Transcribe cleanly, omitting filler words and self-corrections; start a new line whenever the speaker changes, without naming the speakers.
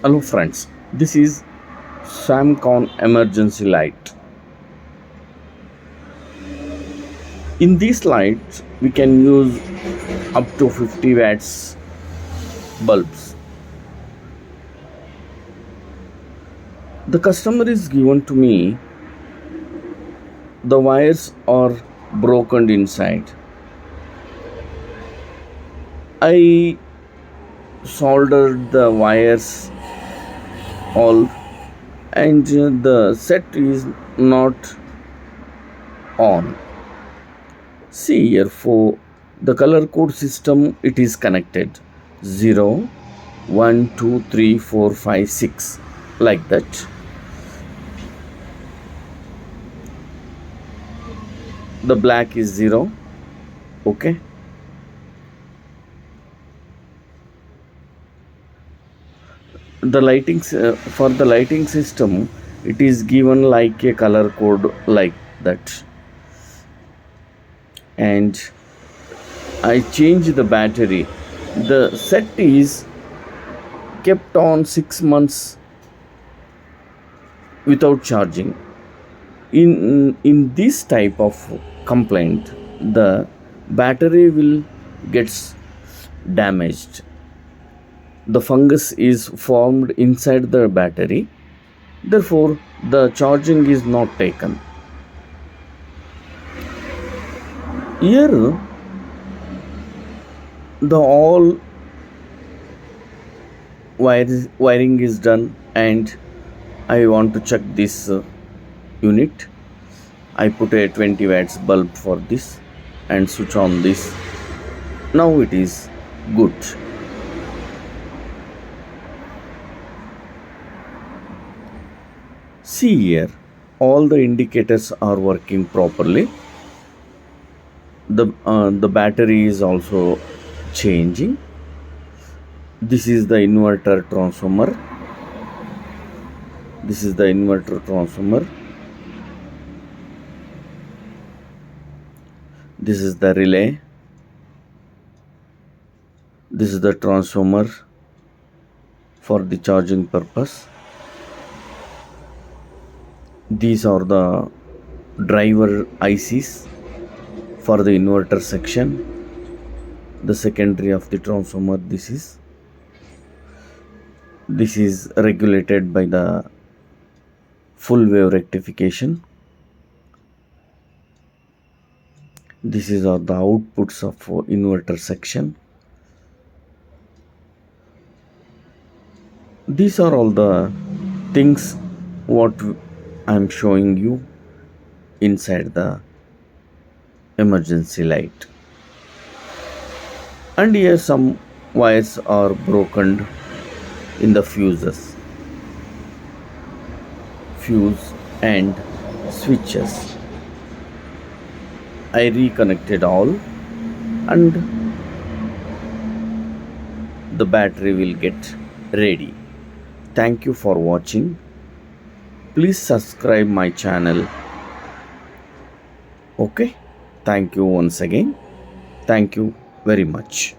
Hello friends, this is samcon emergency light. In these lights we can use up to 50 watts bulbs. The customer is given to me, the wires are broken inside. I soldered the wires all, and the set is not on. See here, for the color code system it is connected 0 1 2 3 4 5 6 like that. The black is 0. Okay, the lighting for the lighting system it is given like a color code like that. And I change the battery. The set is kept on 6 months without charging. In this type of complaint, the battery will gets damaged. The fungus is formed inside the battery, therefore the charging is not taken. Here the all wiring is done, and I want to check this unit. I put a 20 watts bulb for this and switch on this. Now it is good. See here, all the indicators are working properly. The battery is also changing. This is the inverter transformer. This is the inverter transformer. This is the relay. This is the transformer for the charging purpose. These are the driver ICs for the inverter section. The secondary of the transformer, this is regulated by the full wave rectification. This is are the outputs of inverter section. These are all the things what I am showing you inside the emergency light. And here some wires are broken in the fuse and switches. I reconnected all, and the battery will get ready. Thank you for watching. Please subscribe my channel. Okay, thank you once again. Thank you very much.